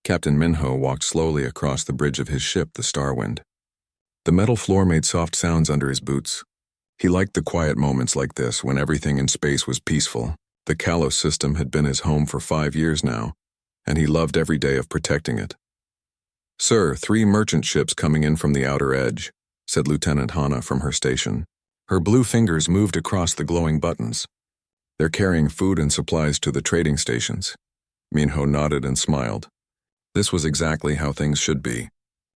Captain Minho walked slowly across the bridge of his ship, the Starwind. The metal floor made soft sounds under his boots. He liked the quiet moments like this when everything in space was peaceful. The Kalos system had been his home for 5 years now, and he loved every day of protecting it. "Sir, 3 merchant ships coming in from the outer edge," said Lieutenant Hana from her station. Her blue fingers moved across the glowing buttons. "They're carrying food and supplies to the trading stations." Minho nodded and smiled. This was exactly how things should be.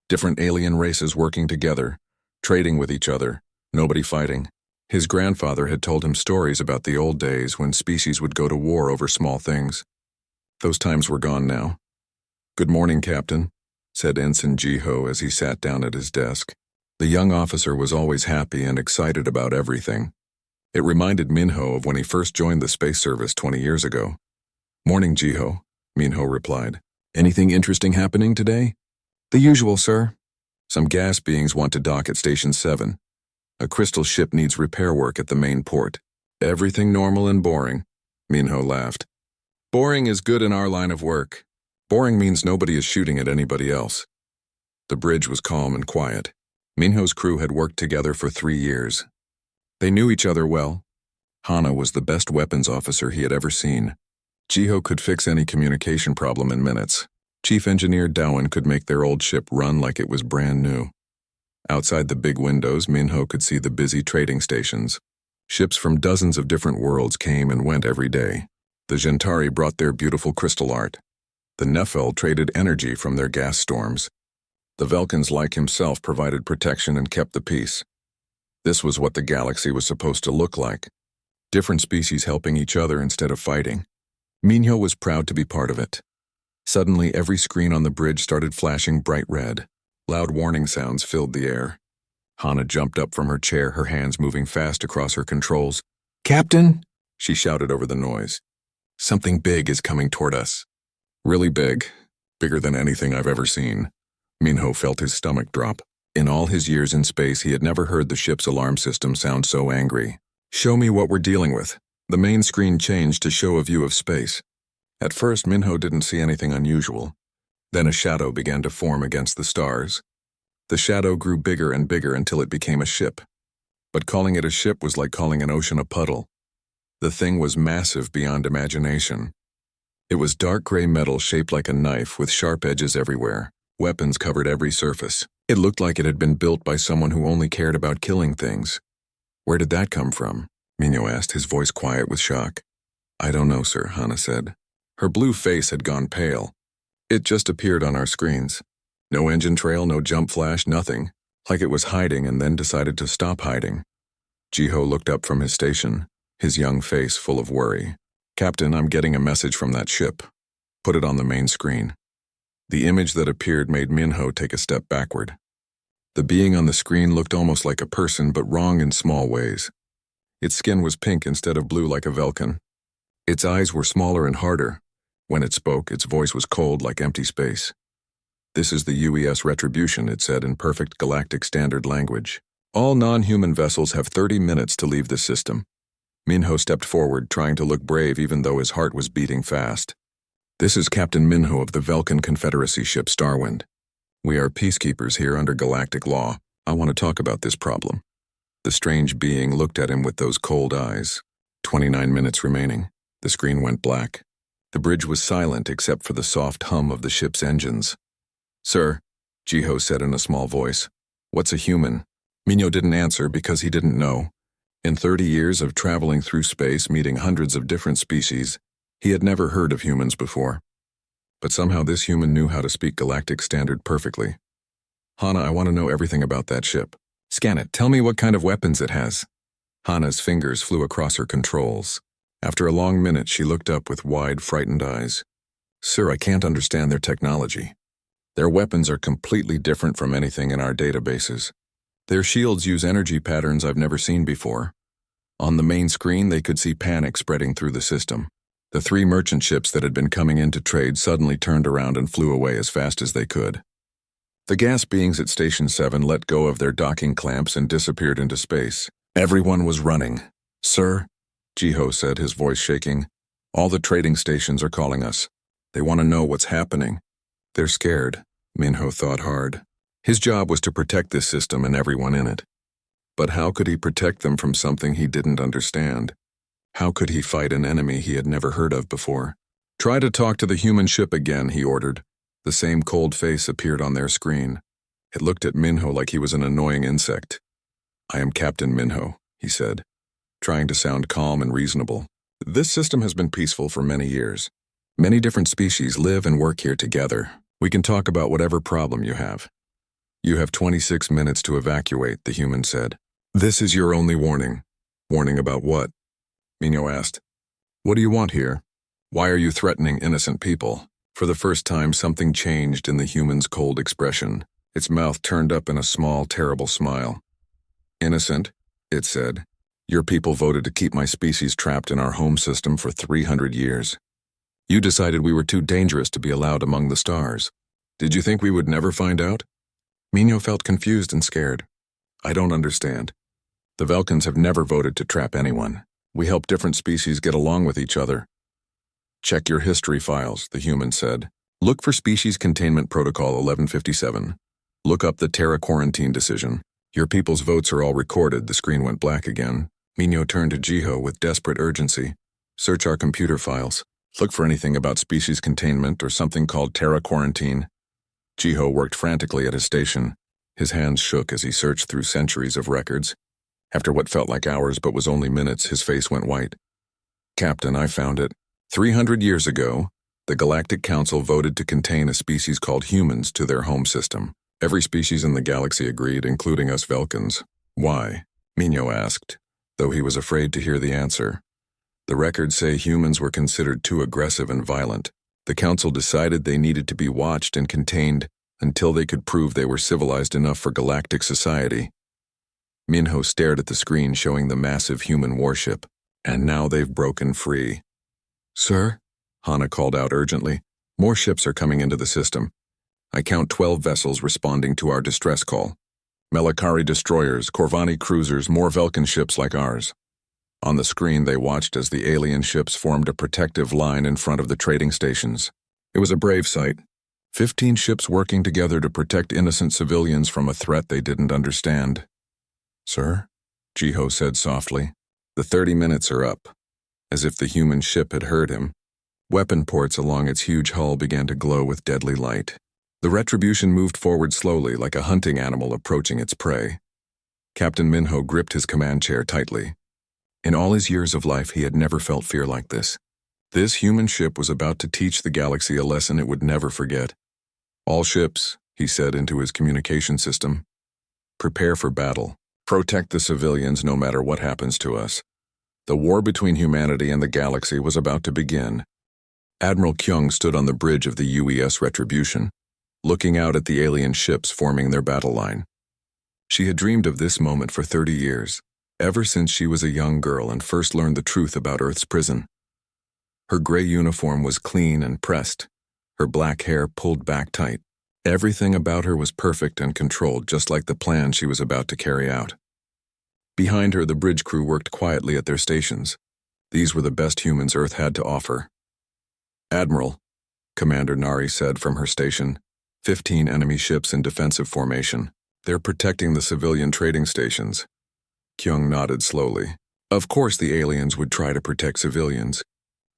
Different alien races working together, trading with each other, nobody fighting. His grandfather had told him stories about the old days when species would go to war over small things. Those times were gone now. "Good morning, Captain," said Ensign Jiho as he sat down at his desk. The young officer was always happy and excited about everything. It reminded Minho of when he first joined the space service 20 years ago. "Morning, Jiho," Minho replied. "Anything interesting happening today?" "The usual, sir. Some gas beings want to dock at Station 7. A crystal ship needs repair work at the main port. Everything normal and boring," Minho laughed. "Boring is good in our line of work. Boring means nobody is shooting at anybody else." The bridge was calm and quiet. Minho's crew had worked together for 3 years. They knew each other well. Hana was the best weapons officer he had ever seen. Jiho could fix any communication problem in minutes. Chief Engineer Dowan could make their old ship run like it was brand new. Outside the big windows, Minho could see the busy trading stations. Ships from dozens of different worlds came and went every day. The Gentari brought their beautiful crystal art. The Nephil traded energy from their gas storms. The Velkans, like himself, provided protection and kept the peace. This was what the galaxy was supposed to look like. Different species helping each other instead of fighting. Minho was proud to be part of it. Suddenly, every screen on the bridge started flashing bright red. Loud warning sounds filled the air. Hana jumped up from her chair, her hands moving fast across her controls. "Captain," she shouted over the noise. "Something big is coming toward us." "Really big. Bigger than anything I've ever seen." Minho felt his stomach drop. In all his years in space, he had never heard the ship's alarm system sound so angry. "Show me what we're dealing with." The main screen changed to show a view of space. At first, Minho didn't see anything unusual. Then a shadow began to form against the stars. The shadow grew bigger and bigger until it became a ship. But calling it a ship was like calling an ocean a puddle. The thing was massive beyond imagination. It was dark gray metal shaped like a knife with sharp edges everywhere. Weapons covered every surface. It looked like it had been built by someone who only cared about killing things. "Where did that come from?" Minho asked, his voice quiet with shock. "I don't know, sir," Hana said. Her blue face had gone pale. "It just appeared on our screens. No engine trail, no jump flash, nothing. Like it was hiding and then decided to stop hiding." Jiho looked up from his station, his young face full of worry. "Captain, I'm getting a message from that ship." "Put it on the main screen." The image that appeared made Minho take a step backward. The being on the screen looked almost like a person, but wrong in small ways. Its skin was pink instead of blue like a Velkan. Its eyes were smaller and harder. When it spoke, its voice was cold like empty space. "This is the UES Retribution," it said in perfect galactic standard language. "All non-human vessels have 30 minutes to leave the system." Minho stepped forward, trying to look brave even though his heart was beating fast. "This is Captain Minho of the Velkan Confederacy ship Starwind. We are peacekeepers here under galactic law. I want to talk about this problem." The strange being looked at him with those cold eyes. 29 minutes remaining. The screen went black. The bridge was silent except for the soft hum of the ship's engines. "Sir," Jiho said in a small voice, "what's a human?" Minho didn't answer because he didn't know. In 30 years of traveling through space, meeting hundreds of different species, he had never heard of humans before. But somehow this human knew how to speak galactic standard perfectly. "Hana, I want to know everything about that ship. Scan it. Tell me what kind of weapons it has." Hana's fingers flew across her controls. After a long minute, she looked up with wide, frightened eyes. "Sir, I can't understand their technology. Their weapons are completely different from anything in our databases. Their shields use energy patterns I've never seen before." On the main screen, they could see panic spreading through the system. The 3 merchant ships that had been coming in to trade suddenly turned around and flew away as fast as they could. The gas beings at Station 7 let go of their docking clamps and disappeared into space. Everyone was running. "Sir," Jiho said, his voice shaking, "all the trading stations are calling us. They want to know what's happening. They're scared, Minho thought hard. His job was to protect this system and everyone in it. But how could he protect them from something he didn't understand? How could he fight an enemy he had never heard of before? Try to talk to the human ship again, he ordered. The same cold face appeared on their screen. It looked at Minho like he was an annoying insect. I am Captain Minho, he said, trying to sound calm and reasonable. This system has been peaceful for many years. Many different species live and work here together. We can talk about whatever problem you have. You have 26 minutes to evacuate, the human said. This is your only warning. Warning about what? Minho asked. What do you want here? Why are you threatening innocent people? For the first time, something changed in the human's cold expression. Its mouth turned up in a small, terrible smile. Innocent, it said. Your people voted to keep my species trapped in our home system for 300 years. You decided we were too dangerous to be allowed among the stars. Did you think we would never find out? Minho felt confused and scared. I don't understand. The Velkans have never voted to trap anyone. We help different species get along with each other. Check your history files, the human said. Look for Species Containment Protocol 1157. Look up the Terra Quarantine decision. Your people's votes are all recorded. The screen went black again. Minho turned to Jiho with desperate urgency. Search our computer files. Look for anything about species containment or something called Terra Quarantine. Jiho worked frantically at his station. His hands shook as he searched through centuries of records. After what felt like hours but was only minutes, his face went white. Captain, I found it. 300 years ago, the Galactic Council voted to contain a species called humans to their home system. Every species in the galaxy agreed, including us Velkans. Why? Minho asked, though he was afraid to hear the answer. The records say humans were considered too aggressive and violent. The Council decided they needed to be watched and contained until they could prove they were civilized enough for galactic society. Minho stared at the screen showing the massive human warship, and now they've broken free. Sir? Hana called out urgently. More ships are coming into the system. I count 12 vessels responding to our distress call. Melikari destroyers, Corvani cruisers, more Velkan ships like ours. On the screen, they watched as the alien ships formed a protective line in front of the trading stations. It was a brave sight. 15 ships working together to protect innocent civilians from a threat they didn't understand. Sir? Jiho said softly. The 30 minutes are up. As if the human ship had heard him, weapon ports along its huge hull began to glow with deadly light. The Retribution moved forward slowly like a hunting animal approaching its prey. Captain Minho gripped his command chair tightly. In all his years of life, he had never felt fear like this. This human ship was about to teach the galaxy a lesson it would never forget. All ships, he said into his communication system, prepare for battle. Protect the civilians no matter what happens to us. The war between humanity and the galaxy was about to begin. Admiral Kyung stood on the bridge of the UES Retribution, looking out at the alien ships forming their battle line. She had dreamed of this moment for 30 years, ever since she was a young girl and first learned the truth about Earth's prison. Her gray uniform was clean and pressed, her black hair pulled back tight. Everything about her was perfect and controlled, just like the plan she was about to carry out. Behind her, the bridge crew worked quietly at their stations. These were the best humans Earth had to offer. Admiral, Commander Nari said from her station, 15 enemy ships in defensive formation. They're protecting the civilian trading stations. Kyung nodded slowly. Of course the aliens would try to protect civilians.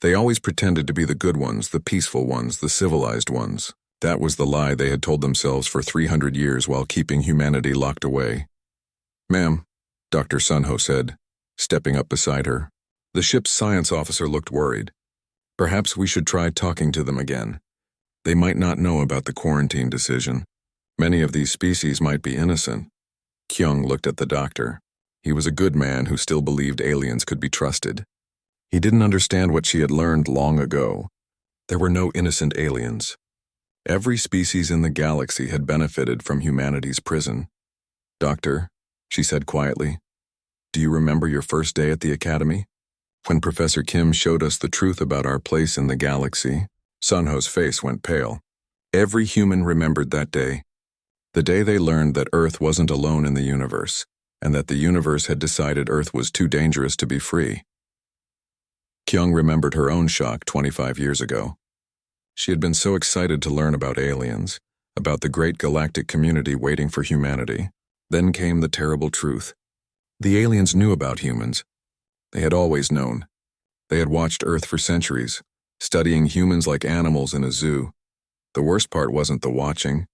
They always pretended to be the good ones, the peaceful ones, the civilized ones. That was the lie they had told themselves for 300 years while keeping humanity locked away. Ma'am, Dr. Sunho said, stepping up beside her. The ship's science officer looked worried. Perhaps we should try talking to them again. They might not know about the quarantine decision. Many of these species might be innocent. Kyung looked at the doctor. He was a good man who still believed aliens could be trusted. He didn't understand what she had learned long ago. There were no innocent aliens. Every species in the galaxy had benefited from humanity's prison. Doctor, she said quietly, do you remember your first day at the academy? When Professor Kim showed us the truth about our place in the galaxy, Sunho's face went pale. Every human remembered that day. The day they learned that Earth wasn't alone in the universe, and that the universe had decided Earth was too dangerous to be free. Kyung remembered her own shock 25 years ago. She had been so excited to learn about aliens, about the great galactic community waiting for humanity. Then came the terrible truth. The aliens knew about humans. They had always known. They had watched Earth for centuries, studying humans like animals in a zoo. The worst part wasn't the watching.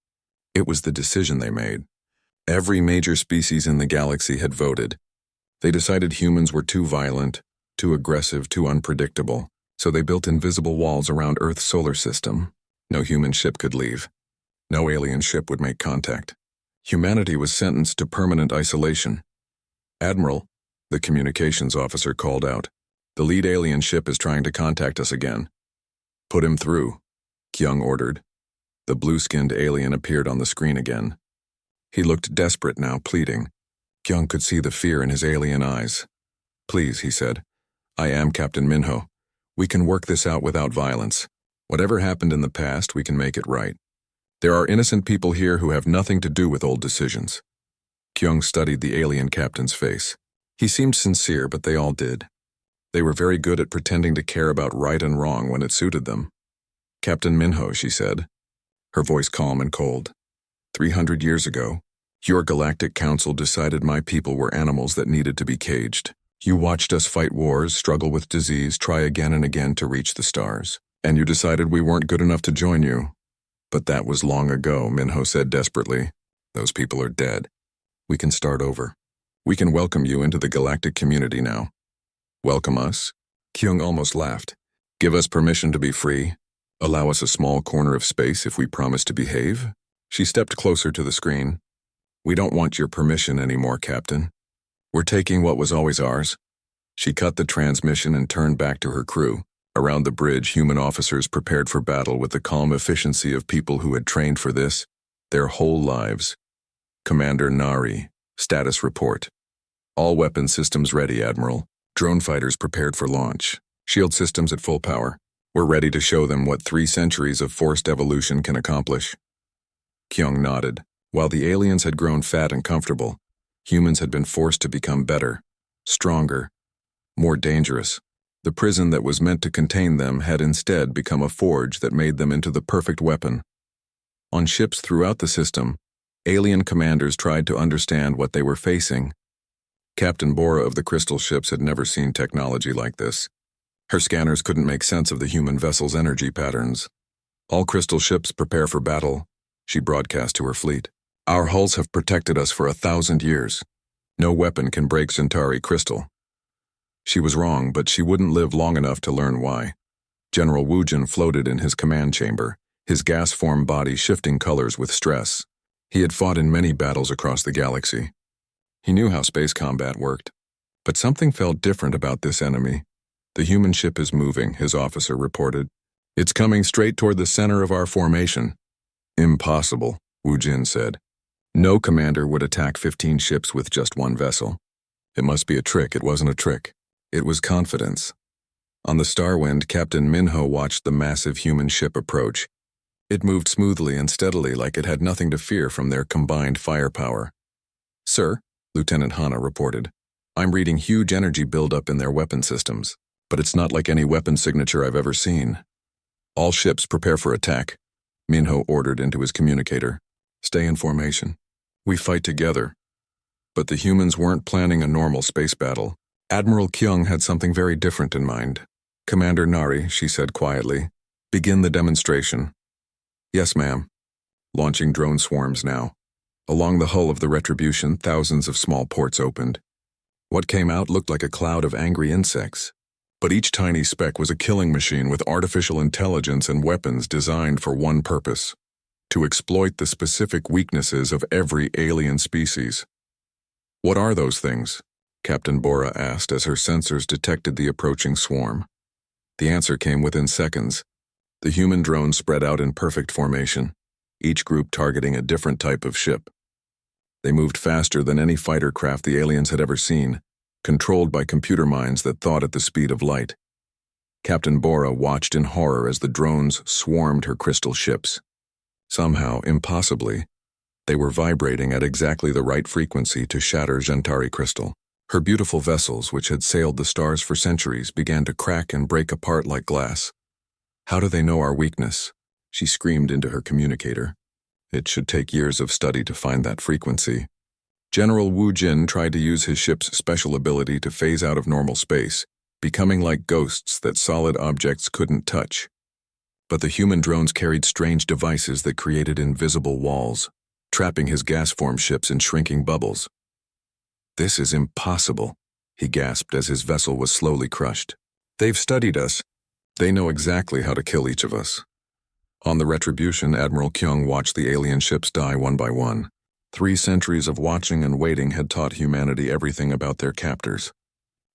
It was the decision they made. Every major species in the galaxy had voted. They decided humans were too violent, too aggressive, too unpredictable, so they built invisible walls around Earth's solar system. No human ship could leave. No alien ship would make contact. Humanity was sentenced to permanent isolation. "Admiral," the communications officer called out, "the lead alien ship is trying to contact us again." "Put him through," Kyung ordered. The blue-skinned alien appeared on the screen again. He looked desperate now, pleading. Kyung could see the fear in his alien eyes. "Please," he said. "I am Captain Minho. We can work this out without violence. Whatever happened in the past, we can make it right. There are innocent people here who have nothing to do with old decisions." Kyung studied the alien captain's face. He seemed sincere, but they all did. They were very good at pretending to care about right and wrong when it suited them. "Captain Minho," she said, her voice calm and cold. 300 years ago, your galactic council decided my people were animals that needed to be caged. You watched us fight wars, struggle with disease, try again and again to reach the stars. And you decided we weren't good enough to join you. But that was long ago," Minho said desperately. "Those people are dead. We can start over. We can welcome you into the galactic community now." "Welcome us?" Kyung almost laughed. "Give us permission to be free? Allow us a small corner of space if we promise to behave?" She stepped closer to the screen. "We don't want your permission anymore, Captain. We're taking what was always ours." She cut the transmission and turned back to her crew. Around the bridge, human officers prepared for battle with the calm efficiency of people who had trained for this their whole lives. "Commander Nari, status report. All weapon systems ready, Admiral. Drone fighters prepared for launch. Shield systems at full power. We're ready to show them what 3 centuries of forced evolution can accomplish." Kyung nodded. While the aliens had grown fat and comfortable, humans had been forced to become better, stronger, more dangerous. The prison that was meant to contain them had instead become a forge that made them into the perfect weapon. On ships throughout the system, alien commanders tried to understand what they were facing. Captain Bora of the crystal ships had never seen technology like this. Her scanners couldn't make sense of the human vessel's energy patterns. "All crystal ships prepare for battle," she broadcast to her fleet. "Our hulls have protected us for 1,000 years. No weapon can break Centauri crystal." She was wrong, but she wouldn't live long enough to learn why. General Wujin floated in his command chamber, his gas-formed body shifting colors with stress. He had fought in many battles across the galaxy. He knew how space combat worked. But something felt different about this enemy. "The human ship is moving," his officer reported. "It's coming straight toward the center of our formation." "Impossible," Wujin said. "No commander would attack 15 ships with just one vessel. It must be a trick." It wasn't a trick. It was confidence. On the Starwind, Captain Minho watched the massive human ship approach. It moved smoothly and steadily like it had nothing to fear from their combined firepower. "Sir," Lieutenant Hana reported, "I'm reading huge energy buildup in their weapon systems, but it's not like any weapon signature I've ever seen." "All ships prepare for attack," Minho ordered into his communicator. "Stay in formation. We fight together." But the humans weren't planning a normal space battle. Admiral Kyung had something very different in mind. "Commander Nari," she said quietly, "begin the demonstration." "Yes, ma'am." Launching drone swarms now. Along the hull of the Retribution, thousands of small ports opened. What came out looked like a cloud of angry insects. But each tiny speck was a killing machine with artificial intelligence and weapons designed for one purpose: to exploit the specific weaknesses of every alien species. "What are those things?" Captain Bora asked as her sensors detected the approaching swarm. The answer came within seconds. The human drones spread out in perfect formation, each group targeting a different type of ship. They moved faster than any fighter craft the aliens had ever seen, controlled by computer minds that thought at the speed of light. Captain Bora watched in horror as the drones swarmed her crystal ships. Somehow, impossibly, they were vibrating at exactly the right frequency to shatter Centauri crystal. Her beautiful vessels, which had sailed the stars for centuries, began to crack and break apart like glass. How do they know our weakness? She screamed into her communicator. It should take years of study to find that frequency. General Wu Jin tried to use his ship's special ability to phase out of normal space, becoming like ghosts that solid objects couldn't touch. But the human drones carried strange devices that created invisible walls, trapping his gas-formed ships in shrinking bubbles. "This is impossible," he gasped as his vessel was slowly crushed. "They've studied us. They know exactly how to kill each of us." On the Retribution, Admiral Kyung watched the alien ships die one by one. 3 centuries of watching and waiting had taught humanity everything about their captors.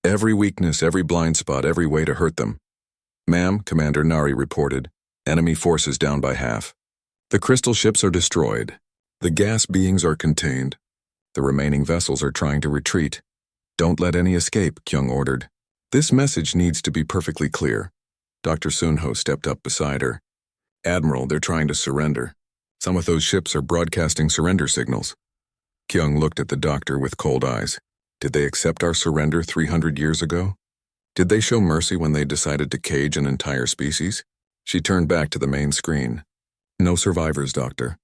Every weakness, every blind spot, every way to hurt them. "Ma'am," Commander Nari reported, "enemy forces down by half. The crystal ships are destroyed. The gas beings are contained. The remaining vessels are trying to retreat. Don't let any escape," Kyung ordered. "This message needs to be perfectly clear." Dr. Sunho stepped up beside her. "Admiral, they're trying to surrender. Some of those ships are broadcasting surrender signals." Kyung looked at the doctor with cold eyes. "Did they accept our surrender 300 years ago? Did they show mercy when they decided to cage an entire species?" She turned back to the main screen. "No survivors, Doctor.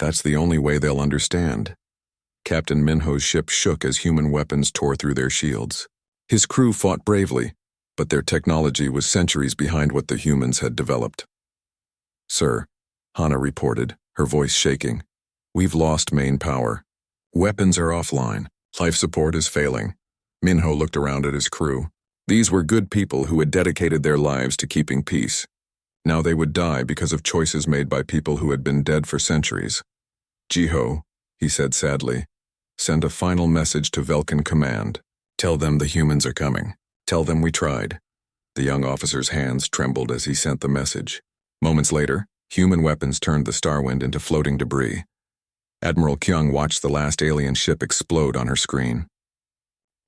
That's the only way they'll understand." Captain Minho's ship shook as human weapons tore through their shields. His crew fought bravely, but their technology was centuries behind what the humans had developed. "Sir," Hana reported, her voice shaking, "we've lost main power. Weapons are offline. Life support is failing." Minho looked around at his crew. These were good people who had dedicated their lives to keeping peace. Now they would die because of choices made by people who had been dead for centuries. "Jiho," he said sadly, "send a final message to Velkin Command. Tell them the humans are coming. Tell them we tried." The young officer's hands trembled as he sent the message. Moments later, human weapons turned the Starwind into floating debris. Admiral Kyung watched the last alien ship explode on her screen.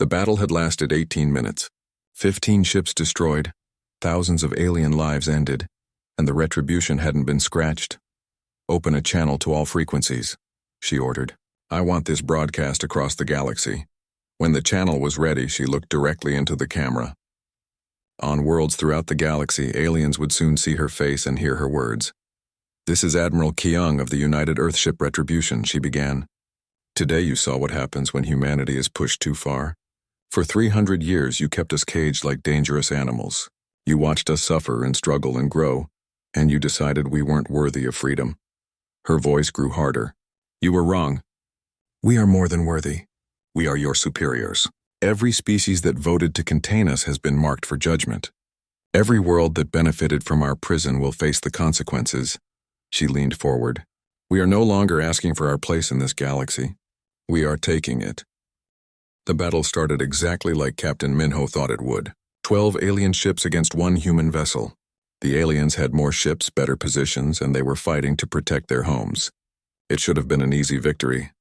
The battle had lasted 18 minutes. 15 ships destroyed, thousands of alien lives ended, and the Retribution hadn't been scratched. "Open a channel to all frequencies," she ordered. "I want this broadcast across the galaxy." When the channel was ready, she looked directly into the camera. On worlds throughout the galaxy, aliens would soon see her face and hear her words. "This is Admiral Kyung of the United Earthship Retribution," she began. "Today you saw what happens when humanity is pushed too far. For 300 years you kept us caged like dangerous animals. You watched us suffer and struggle and grow, and you decided we weren't worthy of freedom." Her voice grew harder. "You were wrong. We are more than worthy. We are your superiors. Every species that voted to contain us has been marked for judgment. Every world that benefited from our prison will face the consequences." She leaned forward. "We are no longer asking for our place in this galaxy. We are taking it." The battle started exactly like Captain Minho thought it would. 12 alien ships against 1 human vessel. The aliens had more ships, better positions, and they were fighting to protect their homes. It should have been an easy victory.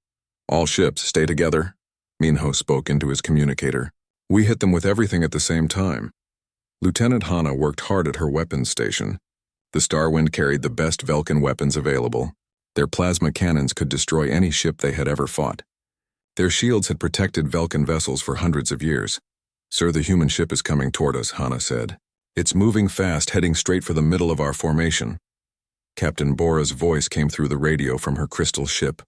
"All ships, stay together," Minho spoke into his communicator. "We hit them with everything at the same time." Lieutenant Hana worked hard at her weapons station. The Starwind carried the best Velkin weapons available. Their plasma cannons could destroy any ship they had ever fought. Their shields had protected Velkin vessels for hundreds of years. "Sir, the human ship is coming toward us," Hana said. "It's moving fast, heading straight for the middle of our formation." Captain Bora's voice came through the radio from her crystal ship.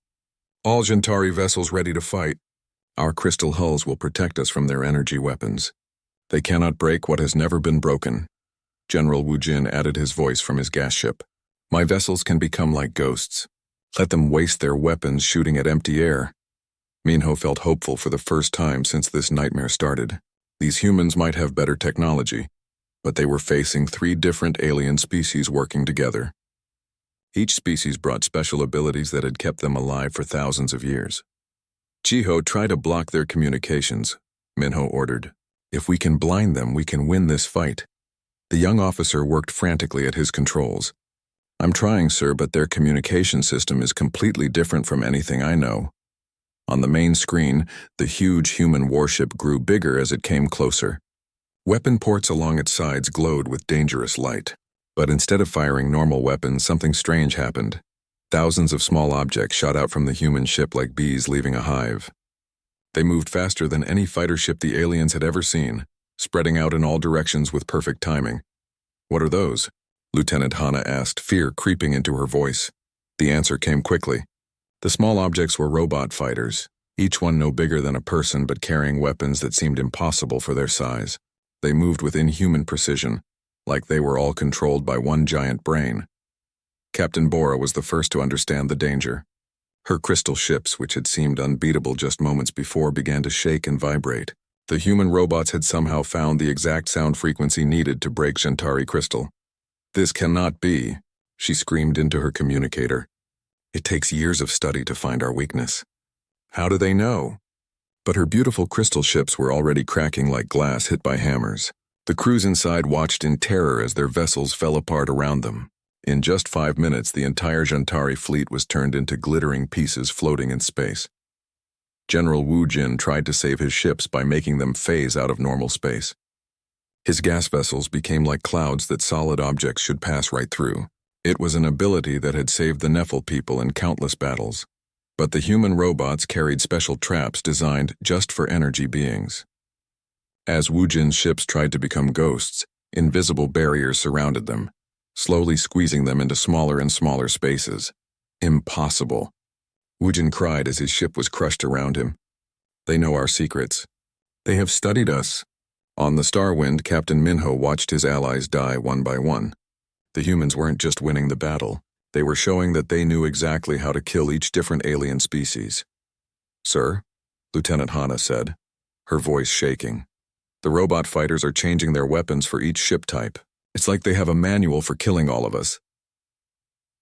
"All Gentari vessels ready to fight. Our crystal hulls will protect us from their energy weapons. They cannot break what has never been broken." General Wu Jin added his voice from his gas ship. "My vessels can become like ghosts. Let them waste their weapons shooting at empty air." Minho felt hopeful for the first time since this nightmare started. These humans might have better technology, but they were facing 3 different alien species working together. Each species brought special abilities that had kept them alive for thousands of years. "Jiho, try to block their communications," Minho ordered. "If we can blind them, we can win this fight." The young officer worked frantically at his controls. "I'm trying, sir, but their communication system is completely different from anything I know." On the main screen, the huge human warship grew bigger as it came closer. Weapon ports along its sides glowed with dangerous light. But instead of firing normal weapons, something strange happened. Thousands of small objects shot out from the human ship like bees leaving a hive. They moved faster than any fighter ship the aliens had ever seen, spreading out in all directions with perfect timing. "What are those?" Lieutenant Hana asked, fear creeping into her voice. The answer came quickly. The small objects were robot fighters, each one no bigger than a person but carrying weapons that seemed impossible for their size. They moved with inhuman precision, like they were all controlled by one giant brain. Captain Bora was the first to understand the danger. Her crystal ships, which had seemed unbeatable just moments before, began to shake and vibrate. The human robots had somehow found the exact sound frequency needed to break Shantari crystal. "This cannot be," she screamed into her communicator. "It takes years of study to find our weakness." "How do they know?" But her beautiful crystal ships were already cracking like glass hit by hammers. The crews inside watched in terror as their vessels fell apart around them. In just 5 minutes, the entire Shantari fleet was turned into glittering pieces floating in space. General Wu Jin tried to save his ships by making them phase out of normal space. His gas vessels became like clouds that solid objects should pass right through. It was an ability that had saved the Nephil people in countless battles. But the human robots carried special traps designed just for energy beings. As Wu Jin's ships tried to become ghosts, invisible barriers surrounded them, slowly squeezing them into smaller and smaller spaces. Impossible. Wu Jin cried as his ship was crushed around him. "They know our secrets. They have studied us." On the Starwind, Captain Minho watched his allies die one by one. The humans weren't just winning the battle. They were showing that they knew exactly how to kill each different alien species. "Sir," Lieutenant Hana said, her voice shaking. "The robot fighters are changing their weapons for each ship type. It's like they have a manual for killing all of us."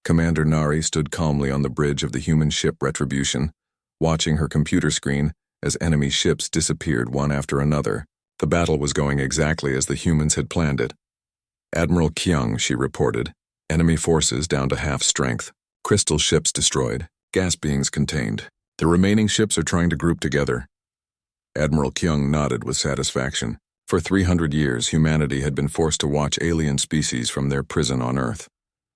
Commander Nari stood calmly on the bridge of the human ship Retribution, watching her computer screen as enemy ships disappeared one after another. The battle was going exactly as the humans had planned it. "Admiral Kyung," she reported, "enemy forces down to half strength. Crystal ships destroyed, gas beings contained. The remaining ships are trying to group together." Admiral Kyung nodded with satisfaction. For 300 years, humanity had been forced to watch alien species from their prison on Earth.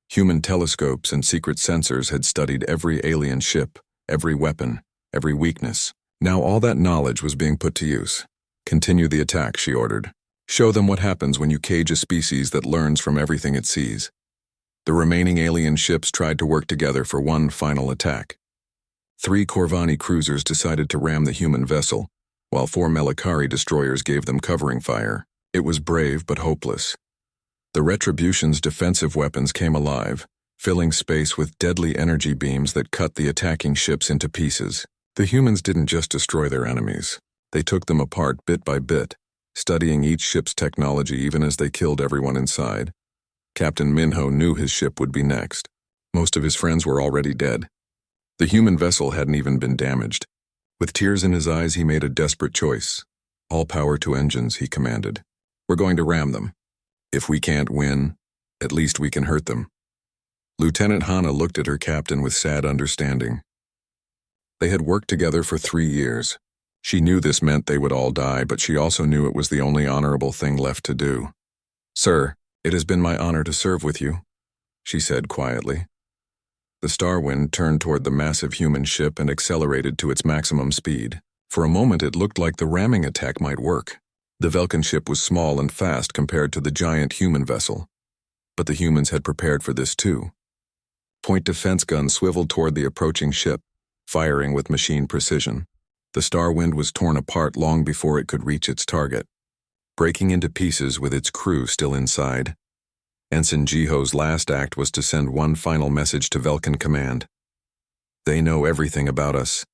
Human telescopes and secret sensors had studied every alien ship, every weapon, every weakness. Now all that knowledge was being put to use. "Continue the attack," she ordered. "Show them what happens when you cage a species that learns from everything it sees." The remaining alien ships tried to work together for one final attack. 3 Corvani cruisers decided to ram the human vessel, while 4 Melikari destroyers gave them covering fire. It was brave but hopeless. The Retribution's defensive weapons came alive, filling space with deadly energy beams that cut the attacking ships into pieces. The humans didn't just destroy their enemies. They took them apart bit by bit, studying each ship's technology even as they killed everyone inside. Captain Minho knew his ship would be next. Most of his friends were already dead. The human vessel hadn't even been damaged. With tears in his eyes, he made a desperate choice. "All power to engines," he commanded. "We're going to ram them. If we can't win, at least we can hurt them." Lieutenant Hana looked at her captain with sad understanding. They had worked together for 3 years. She knew this meant they would all die, but she also knew it was the only honorable thing left to do. "Sir, it has been my honor to serve with you," she said quietly. The Starwind turned toward the massive human ship and accelerated to its maximum speed. For a moment it looked like the ramming attack might work. The Velkan ship was small and fast compared to the giant human vessel. But the humans had prepared for this too. Point defense guns swiveled toward the approaching ship, firing with machine precision. The Starwind was torn apart long before it could reach its target, breaking into pieces with its crew still inside. Ensign Jiho's last act was to send one final message to Velkan Command. "They know everything about us.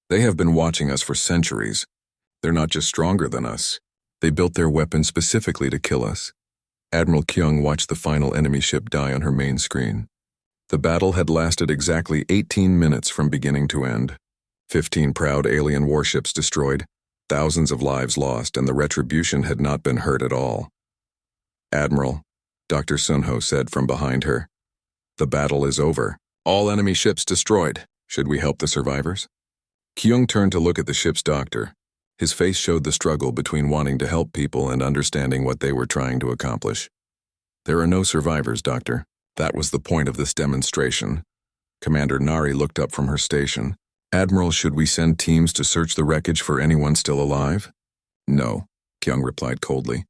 They have been watching us for centuries. They're not just stronger than us. They built their weapons specifically to kill us." Admiral Kyung watched the final enemy ship die on her main screen. The battle had lasted exactly 18 minutes from beginning to end. 15 proud alien warships destroyed, thousands of lives lost, and the Retribution had not been hurt at all. "Admiral," Dr. Sunho said from behind her, "the battle is over. All enemy ships destroyed. Should we help the survivors?" Kyung turned to look at the ship's doctor. His face showed the struggle between wanting to help people and understanding what they were trying to accomplish. "There are no survivors, Doctor. That was the point of this demonstration." Commander Nari looked up from her station. "Admiral, should we send teams to search the wreckage for anyone still alive?" "No," Kyung replied coldly.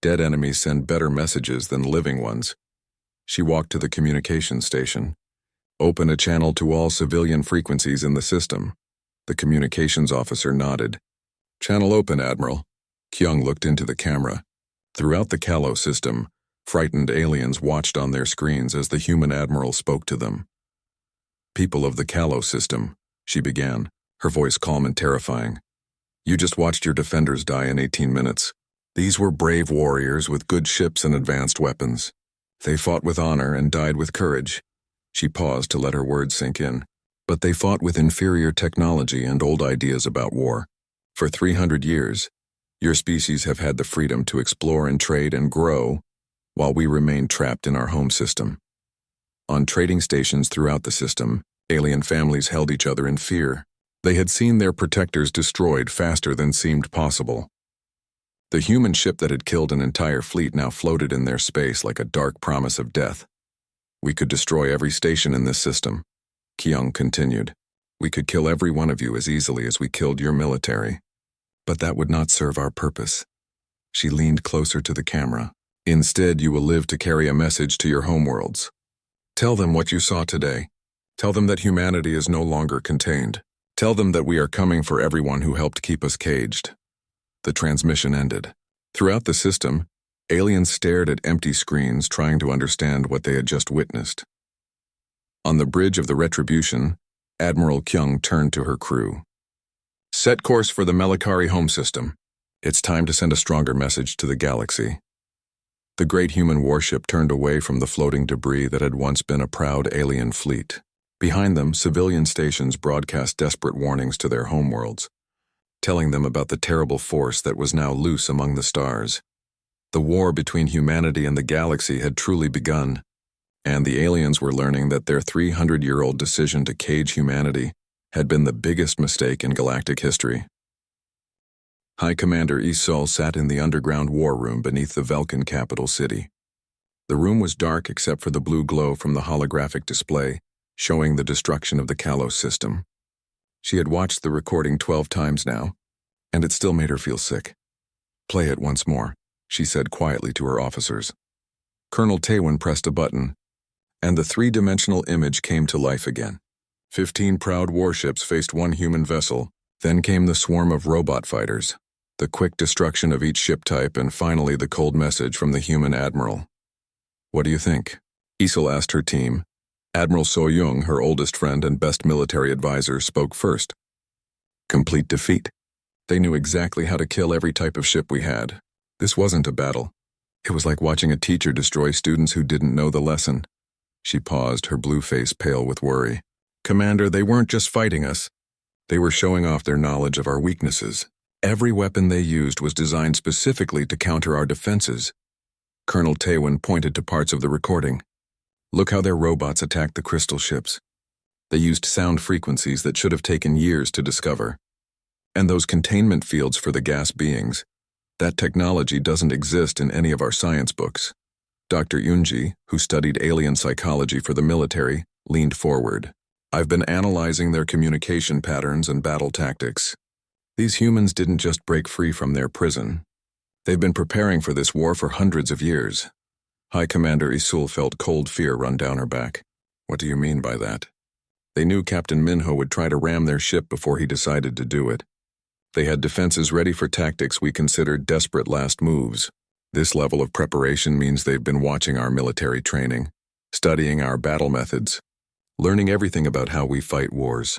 "Dead enemies send better messages than living ones. She walked to the communications station. Open a channel to all civilian frequencies in the system. The communications officer nodded. Channel open, Admiral. Kyung looked into the camera. Throughout the Calo system, frightened aliens watched on their screens as the human admiral spoke to them. People of the Calo system, she began, her voice calm and terrifying. You just watched your defenders die in 18 minutes. These were brave warriors with good ships and advanced weapons. They fought with honor and died with courage. She paused to let her words sink in. But they fought with inferior technology and old ideas about war. For 300 years, your species have had the freedom to explore and trade and grow, while we remain trapped in our home system. On trading stations throughout the system, alien families held each other in fear. They had seen their protectors destroyed faster than seemed possible. The human ship that had killed an entire fleet now floated in their space like a dark promise of death. We could destroy every station in this system, Kyung continued. We could kill every one of you as easily as we killed your military. But that would not serve our purpose. She leaned closer to the camera. Instead, you will live to carry a message to your homeworlds. Tell them what you saw today. Tell them that humanity is no longer contained. Tell them that we are coming for everyone who helped keep us caged. The transmission ended. Throughout the system, aliens stared at empty screens trying to understand what they had just witnessed. On the bridge of the Retribution, Admiral Kyung turned to her crew. Set course for the Melikari home system. It's time to send a stronger message to the galaxy. The great human warship turned away from the floating debris that had once been a proud alien fleet. Behind them, civilian stations broadcast desperate warnings to their homeworlds, telling them about the terrible force that was now loose among the stars. The war between humanity and the galaxy had truly begun, and the aliens were learning that their 300-year-old decision to cage humanity had been the biggest mistake in galactic history. High Commander Isol sat in the underground war room beneath the Velkan capital city. The room was dark except for the blue glow from the holographic display, showing the destruction of the Kalos system. She had watched the recording 12 times now, and it still made her feel sick. Play it once more, she said quietly to her officers. Colonel Taewon pressed a button, and the three-dimensional image came to life again. 15 proud warships faced one human vessel, then came the swarm of robot fighters, the quick destruction of each ship type, and finally the cold message from the human admiral. What do you think? Isol asked her team. Admiral So-young, her oldest friend and best military advisor, spoke first. Complete defeat. They knew exactly how to kill every type of ship we had. This wasn't a battle. It was like watching a teacher destroy students who didn't know the lesson. She paused, her blue face pale with worry. Commander, they weren't just fighting us. They were showing off their knowledge of our weaknesses. Every weapon they used was designed specifically to counter our defenses. Colonel Taewon pointed to parts of the recording. Look how their robots attacked the crystal ships. They used sound frequencies that should have taken years to discover. And those containment fields for the gas beings. That technology doesn't exist in any of our science books. Dr. Yunji, who studied alien psychology for the military, leaned forward. I've been analyzing their communication patterns and battle tactics. These humans didn't just break free from their prison. They've been preparing for this war for hundreds of years. High Commander Isul felt cold fear run down her back. What do you mean by that? They knew Captain Minho would try to ram their ship before he decided to do it. They had defenses ready for tactics we considered desperate last moves. This level of preparation means they've been watching our military training, studying our battle methods, learning everything about how we fight wars.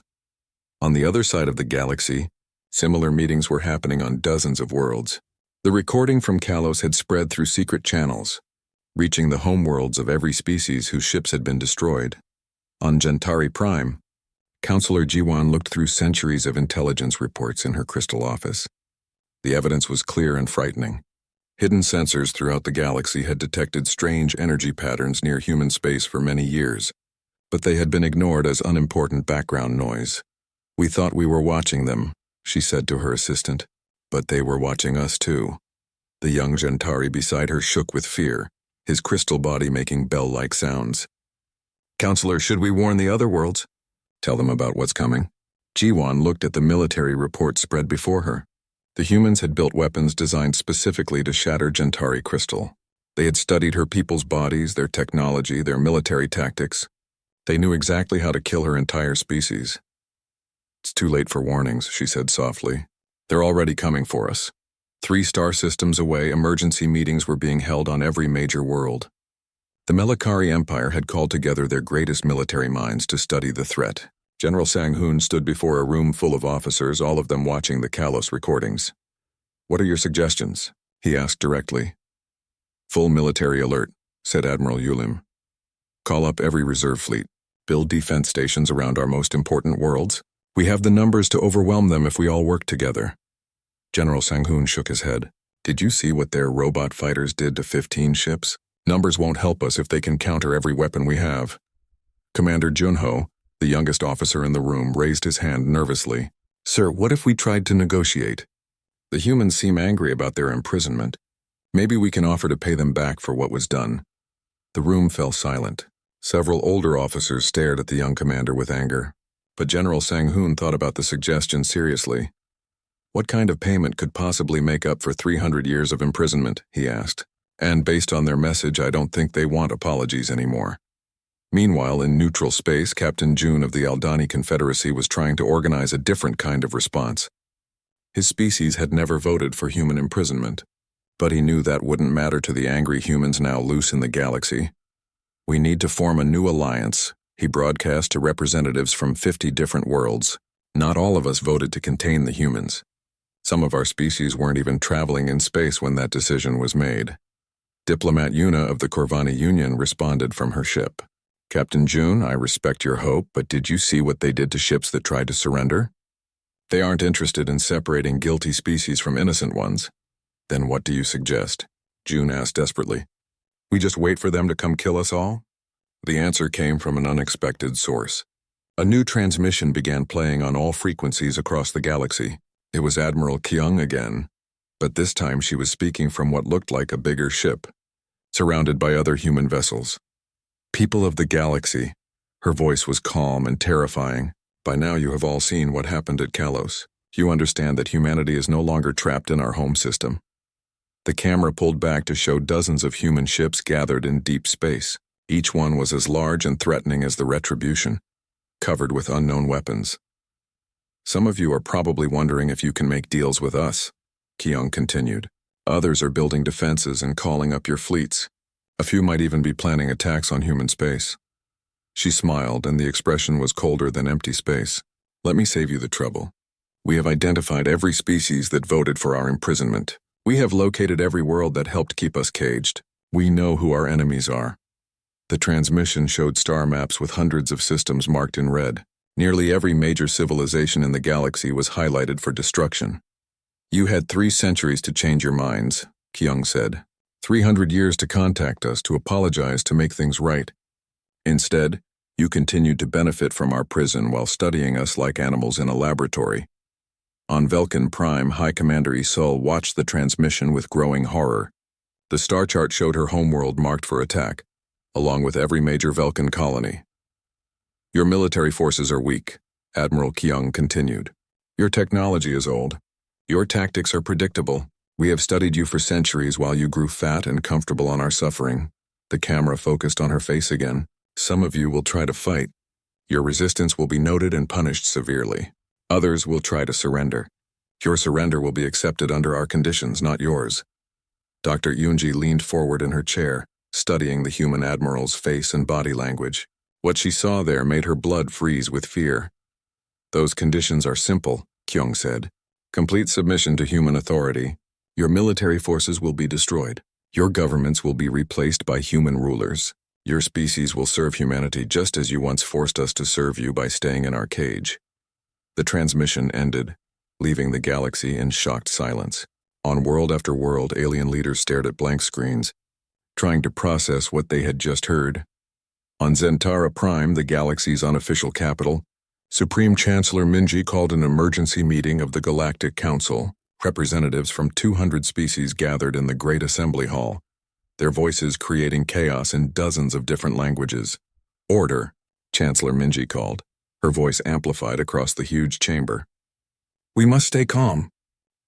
On the other side of the galaxy, similar meetings were happening on dozens of worlds. The recording from Kalos had spread through secret channels, reaching the homeworlds of every species whose ships had been destroyed. On Gentari Prime, Counselor Jiwan looked through centuries of intelligence reports in her crystal office. The evidence was clear and frightening. Hidden sensors throughout the galaxy had detected strange energy patterns near human space for many years, but they had been ignored as unimportant background noise. We thought we were watching them, she said to her assistant, but they were watching us too. The young Gentari beside her shook with fear, his crystal body making bell-like sounds. Counselor, should we warn the other worlds? Tell them about what's coming. Jiwan looked at the military reports spread before her. The humans had built weapons designed specifically to shatter Gentari crystal. They had studied her people's bodies, their technology, their military tactics. They knew exactly how to kill her entire species. "It's too late for warnings," she said softly. "They're already coming for us." 3 star systems away, emergency meetings were being held on every major world. The Melikari Empire had called together their greatest military minds to study the threat. General Sang-hoon stood before a room full of officers, all of them watching the Kalos recordings. "What are your suggestions?" he asked directly. "Full military alert," said Admiral Yulim. "Call up every reserve fleet. Build defense stations around our most important worlds. We have the numbers to overwhelm them if we all work together." General Sang-hoon shook his head. "Did you see what their robot fighters did to 15 ships? Numbers won't help us if they can counter every weapon we have." Commander Junho, the youngest officer in the room, raised his hand nervously. "Sir, what if we tried to negotiate? The humans seem angry about their imprisonment. Maybe we can offer to pay them back for what was done." The room fell silent. Several older officers stared at the young commander with anger. But General Sang-hoon thought about the suggestion seriously. "What kind of payment could possibly make up for 300 years of imprisonment?" he asked. "And based on their message, I don't think they want apologies anymore." Meanwhile, in neutral space, Captain June of the Aldani Confederacy was trying to organize a different kind of response. His species had never voted for human imprisonment, but he knew that wouldn't matter to the angry humans now loose in the galaxy. "We need to form a new alliance," he broadcast to representatives from 50 different worlds. "Not all of us voted to contain the humans. Some of our species weren't even traveling in space when that decision was made." Diplomat Yuna of the Corvani Union responded from her ship. "Captain June, I respect your hope, but did you see what they did to ships that tried to surrender? They aren't interested in separating guilty species from innocent ones." "Then what do you suggest?" June asked desperately. "We just wait for them to come kill us all?" The answer came from an unexpected source. A new transmission began playing on all frequencies across the galaxy. It was Admiral Kyung again, but this time she was speaking from what looked like a bigger ship, surrounded by other human vessels. "People of the galaxy," her voice was calm and terrifying. "By now you have all seen what happened at Kalos. You understand that humanity is no longer trapped in our home system." The camera pulled back to show dozens of human ships gathered in deep space. Each one was as large and threatening as the Retribution, covered with unknown weapons. "Some of you are probably wondering if you can make deals with us," Kyung continued. "Others are building defenses and calling up your fleets. A few might even be planning attacks on human space." She smiled, and the expression was colder than empty space. "Let me save you the trouble. We have identified every species that voted for our imprisonment. We have located every world that helped keep us caged. We know who our enemies are." The transmission showed star maps with hundreds of systems marked in red. Nearly every major civilization in the galaxy was highlighted for destruction. "You had 3 centuries to change your minds," Kyung said. 300 years to contact us, to apologize, to make things right. Instead, you continued to benefit from our prison while studying us like animals in a laboratory." On Velkin Prime, High Commander Isul watched the transmission with growing horror. The star chart showed her homeworld marked for attack, along with every major Velkin colony. "Your military forces are weak," Admiral Kyung continued. "Your technology is old. Your tactics are predictable. We have studied you for centuries while you grew fat and comfortable on our suffering." The camera focused on her face again. "Some of you will try to fight. Your resistance will be noted and punished severely. Others will try to surrender. Your surrender will be accepted under our conditions, not yours." Dr. Yoonji leaned forward in her chair, studying the human admiral's face and body language. What she saw there made her blood freeze with fear. "Those conditions are simple," Kyung said. "Complete submission to human authority. Your military forces will be destroyed. Your governments will be replaced by human rulers. Your species will serve humanity just as you once forced us to serve you by staying in our cage." The transmission ended, leaving the galaxy in shocked silence. On world after world, alien leaders stared at blank screens, trying to process what they had just heard. On Zentara Prime, the galaxy's unofficial capital, Supreme Chancellor Minji called an emergency meeting of the Galactic Council. Representatives from 200 species gathered in the Great Assembly Hall, their voices creating chaos in dozens of different languages. "Order," Chancellor Minji called, her voice amplified across the huge chamber. "We must stay calm."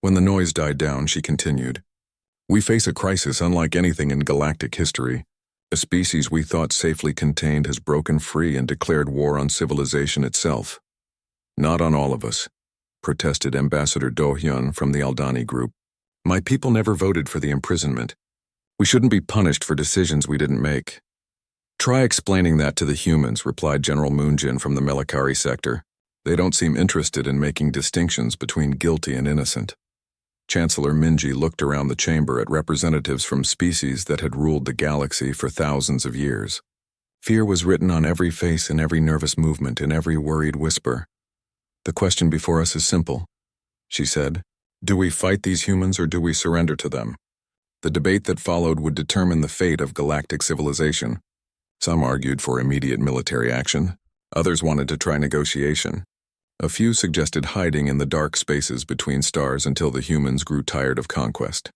When the noise died down, she continued. We face a crisis unlike anything in galactic history. A species we thought safely contained has broken free and declared war on civilization itself. Not on all of us, protested Ambassador Do-hyun from the Aldani group. My people never voted for the imprisonment. We shouldn't be punished for decisions we didn't make. Try explaining that to the humans, replied General Moonjin from the Melikari sector. They don't seem interested in making distinctions between guilty and innocent. Chancellor Minji looked around the chamber at representatives from species that had ruled the galaxy for thousands of years. Fear was written on every face, in every nervous movement, in every worried whisper. The question before us is simple, she said. Do we fight these humans or do we surrender to them? The debate that followed would determine the fate of galactic civilization. Some argued for immediate military action. Others wanted to try negotiation. A few suggested hiding in the dark spaces between stars until the humans grew tired of conquest.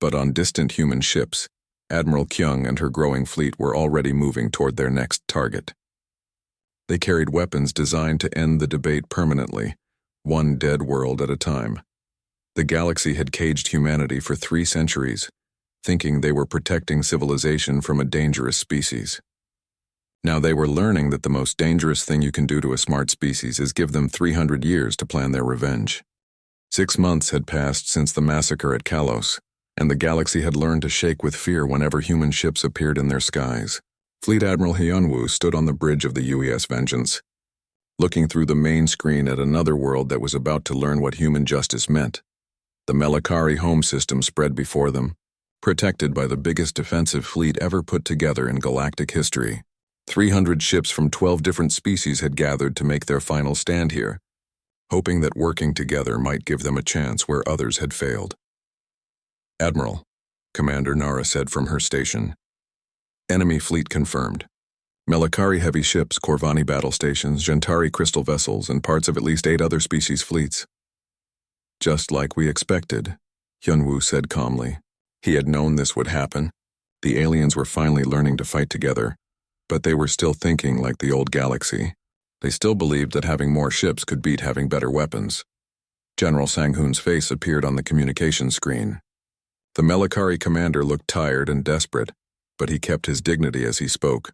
But on distant human ships, Admiral Kyung and her growing fleet were already moving toward their next target. They carried weapons designed to end the debate permanently, one dead world at a time. The galaxy had caged humanity for 3 centuries, thinking they were protecting civilization from a dangerous species. Now they were learning that the most dangerous thing you can do to a smart species is give them 300 years to plan their revenge. 6 months had passed since the massacre at Kalos, and the galaxy had learned to shake with fear whenever human ships appeared in their skies. Fleet Admiral Hyunwoo stood on the bridge of the UES Vengeance, looking through the main screen at another world that was about to learn what human justice meant. The Melikari home system spread before them, protected by the biggest defensive fleet ever put together in galactic history. 300 ships from 12 different species had gathered to make their final stand here, hoping that working together might give them a chance where others had failed. Admiral, Commander Nara said from her station. Enemy fleet confirmed. Melikari heavy ships, Corvani battle stations, Gentari crystal vessels, and parts of at least 8 other species' fleets. Just like we expected, Hyunwoo said calmly. He had known this would happen. The aliens were finally learning to fight together, but they were still thinking like the old galaxy. They still believed that having more ships could beat having better weapons. General Sang-hoon's face appeared on the communication screen. The Melikari commander looked tired and desperate, but he kept his dignity as he spoke.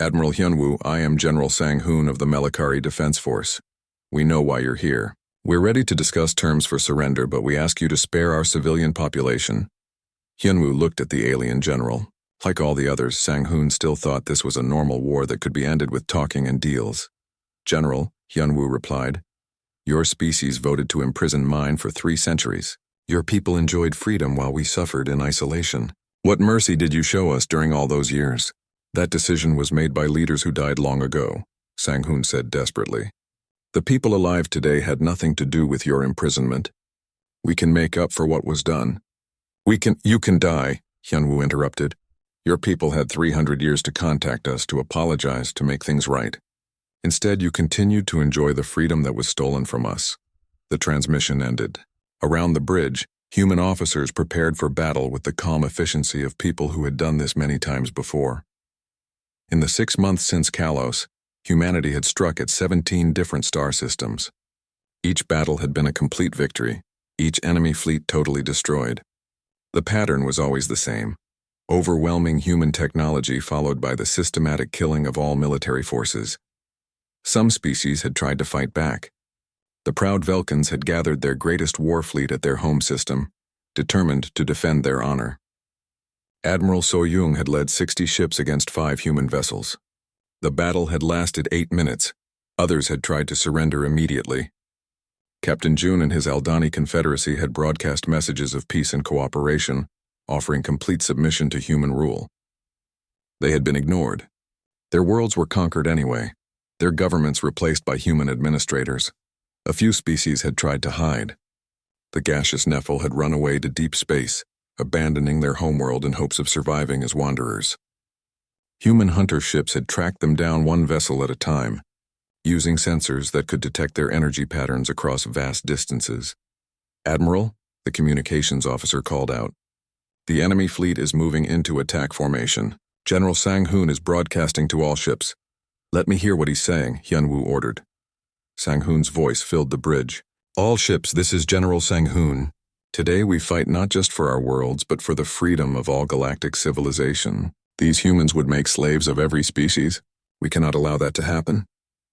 Admiral Hyunwoo, I am General Sang-hoon of the Melikari Defense Force. We know why you're here. We're ready to discuss terms for surrender, but we ask you to spare our civilian population. Hyunwoo looked at the alien general. Like all the others, Sang-hoon still thought this was a normal war that could be ended with talking and deals. General, Hyunwoo replied, your species voted to imprison mine for 3 centuries. Your people enjoyed freedom while we suffered in isolation. What mercy did you show us during all those years? That decision was made by leaders who died long ago, Sang-hoon said desperately. The people alive today had nothing to do with your imprisonment. We can make up for what was done. You can die, Hyunwoo interrupted. Your people had 300 years to contact us, to apologize, to make things right. Instead, you continued to enjoy the freedom that was stolen from us. The transmission ended. Around the bridge, human officers prepared for battle with the calm efficiency of people who had done this many times before. In the 6 months since Kalos, humanity had struck at 17 different star systems. Each battle had been a complete victory, each enemy fleet totally destroyed. The pattern was always the same. Overwhelming human technology followed by the systematic killing of all military forces. Some species had tried to fight back. The proud Velkans had gathered their greatest war fleet at their home system, determined to defend their honor. Admiral So-young had led 60 ships against 5 human vessels. The battle had lasted 8 minutes. Others had tried to surrender immediately. Captain Jun and his Aldani Confederacy had broadcast messages of peace and cooperation, offering complete submission to human rule. They had been ignored. Their worlds were conquered anyway, their governments replaced by human administrators. A few species had tried to hide. The gaseous Nephil had run away to deep space, abandoning their homeworld in hopes of surviving as wanderers. Human hunter ships had tracked them down one vessel at a time, using sensors that could detect their energy patterns across vast distances. Admiral, the communications officer called out. The enemy fleet is moving into attack formation. General Sang-hoon is broadcasting to all ships. Let me hear what he's saying, Hyunwoo ordered. Sang-hoon's voice filled the bridge. All ships, this is General Sang-hoon. Today we fight not just for our worlds, but for the freedom of all galactic civilization. These humans would make slaves of every species. We cannot allow that to happen."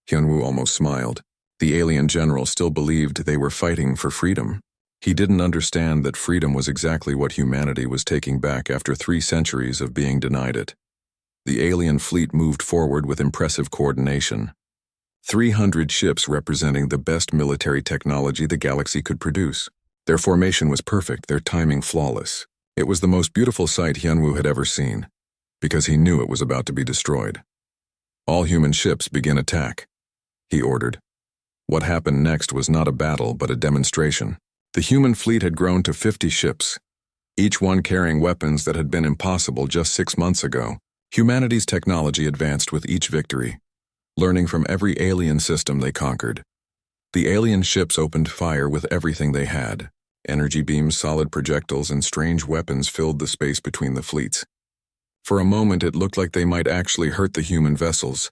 Hyunwoo almost smiled. The alien general still believed they were fighting for freedom. He didn't understand that freedom was exactly what humanity was taking back after 3 centuries of being denied it. The alien fleet moved forward with impressive coordination. 300 ships representing the best military technology the galaxy could produce. Their formation was perfect, their timing flawless. It was the most beautiful sight Hyunwoo had ever seen, because he knew it was about to be destroyed. "All human ships begin attack," he ordered. What happened next was not a battle, but a demonstration. The human fleet had grown to 50 ships, each one carrying weapons that had been impossible just 6 months ago. Humanity's technology advanced with each victory, learning from every alien system they conquered. The alien ships opened fire with everything they had. Energy beams, solid projectiles, and strange weapons filled the space between the fleets. For a moment it looked like they might actually hurt the human vessels.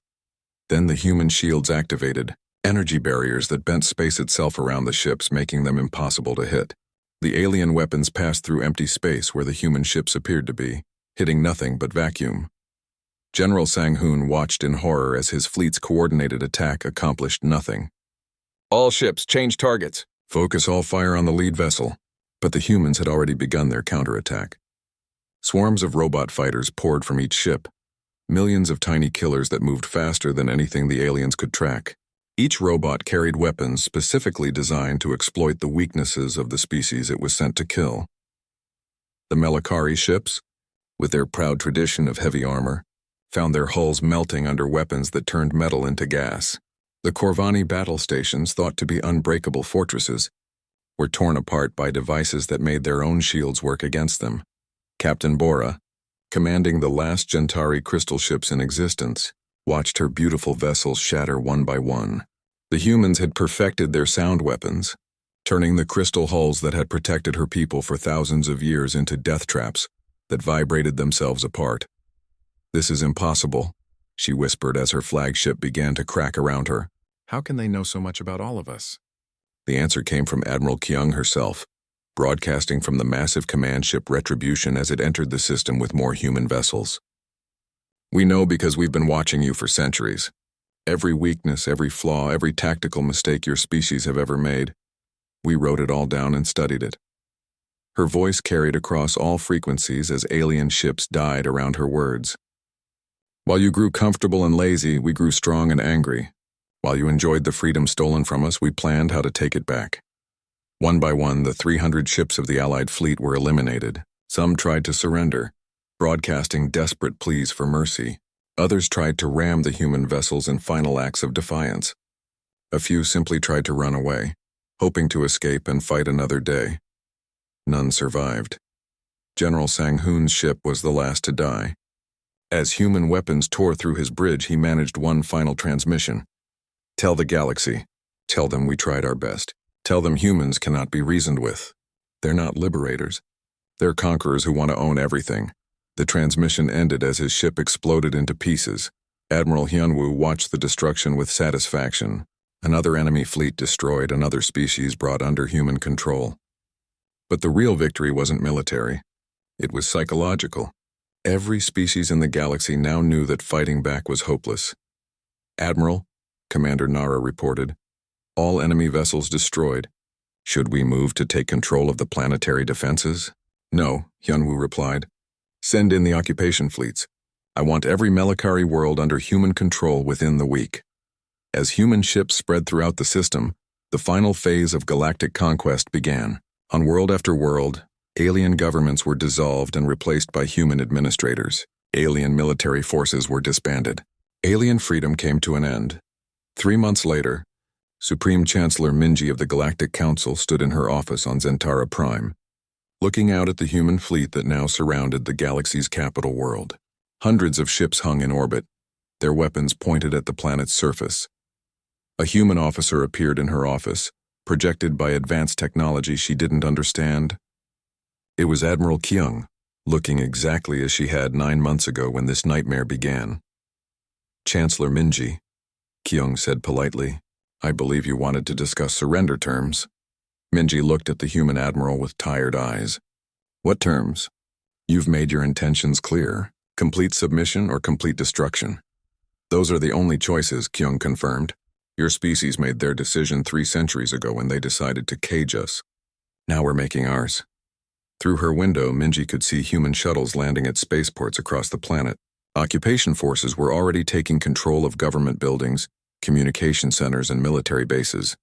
Then the human shields activated, energy barriers that bent space itself around the ships, making them impossible to hit. The alien weapons passed through empty space where the human ships appeared to be, hitting nothing but vacuum. General Sang-hoon watched in horror as his fleet's coordinated attack accomplished nothing. "All ships, change targets. Focus all fire on the lead vessel." But the humans had already begun their counterattack. Swarms of robot fighters poured from each ship, millions of tiny killers that moved faster than anything the aliens could track. Each robot carried weapons specifically designed to exploit the weaknesses of the species it was sent to kill. The Melikari ships, with their proud tradition of heavy armor, found their hulls melting under weapons that turned metal into gas. The Corvani battle stations, thought to be unbreakable fortresses, were torn apart by devices that made their own shields work against them. Captain Bora, commanding the last Gentari crystal ships in existence, watched her beautiful vessels shatter one by one. The humans had perfected their sound weapons, turning the crystal hulls that had protected her people for thousands of years into death traps that vibrated themselves apart. "This is impossible," she whispered as her flagship began to crack around her. "How can they know so much about all of us?" The answer came from Admiral Kyung herself, broadcasting from the massive command ship Retribution as it entered the system with more human vessels. "We know because we've been watching you for centuries. Every weakness, every flaw, every tactical mistake your species have ever made. We wrote it all down and studied it." Her voice carried across all frequencies as alien ships died around her words. "While you grew comfortable and lazy, we grew strong and angry. While you enjoyed the freedom stolen from us, we planned how to take it back." One by one, the 300 ships of the Allied fleet were eliminated. Some tried to surrender, broadcasting desperate pleas for mercy. Others tried to ram the human vessels in final acts of defiance. A few simply tried to run away, hoping to escape and fight another day. None survived. General Sang-hoon's ship was the last to die. As human weapons tore through his bridge, he managed one final transmission. "Tell the galaxy. Tell them we tried our best. Tell them humans cannot be reasoned with. They're not liberators. They're conquerors who want to own everything." The transmission ended as his ship exploded into pieces. Admiral Hyunwoo watched the destruction with satisfaction. Another enemy fleet destroyed, another species brought under human control. But the real victory wasn't military. It was psychological. Every species in the galaxy now knew that fighting back was hopeless. "Admiral," Commander Nara reported, "all enemy vessels destroyed. Should we move to take control of the planetary defenses?" "No," Hyunwoo replied. "Send in the occupation fleets. I want every Melikari world under human control within the week." As human ships spread throughout the system, the final phase of galactic conquest began. On world after world, alien governments were dissolved and replaced by human administrators. Alien military forces were disbanded. Alien freedom came to an end. 3 months later, Supreme Chancellor Minji of the Galactic Council stood in her office on Zentara Prime, looking out at the human fleet that now surrounded the galaxy's capital world. Hundreds of ships hung in orbit, their weapons pointed at the planet's surface. A human officer appeared in her office, projected by advanced technology she didn't understand. It was Admiral Kyung, looking exactly as she had 9 months ago when this nightmare began. "Chancellor Minji," Kyung said politely, "I believe you wanted to discuss surrender terms." Minji looked at the human admiral with tired eyes. What terms? You've made your intentions clear. Complete submission or complete destruction. Those are the only choices, Kyung confirmed. Your species made their decision 3 centuries ago when they decided to cage us. Now we're making ours. Through her window, Minji could see human shuttles landing at spaceports across the planet. Occupation forces were already taking control of government buildings, communication centers, and military bases.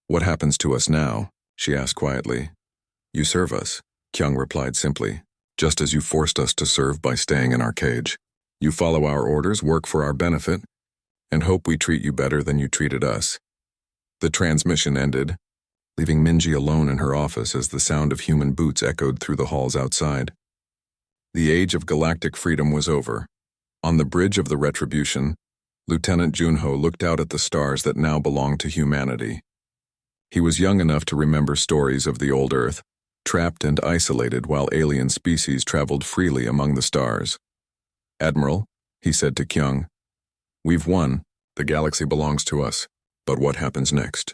What happens to us now? She asked quietly. You serve us, Kyung replied simply, just as you forced us to serve by staying in our cage. You follow our orders, work for our benefit, and hope we treat you better than you treated us. The transmission ended, leaving Minji alone in her office as the sound of human boots echoed through the halls outside. The age of galactic freedom was over. On the bridge of the Retribution, Lieutenant Junho looked out at the stars that now belonged to humanity. He was young enough to remember stories of the old Earth, trapped and isolated while alien species traveled freely among the stars. Admiral, he said to Kyung, we've won. The galaxy belongs to us. But what happens next?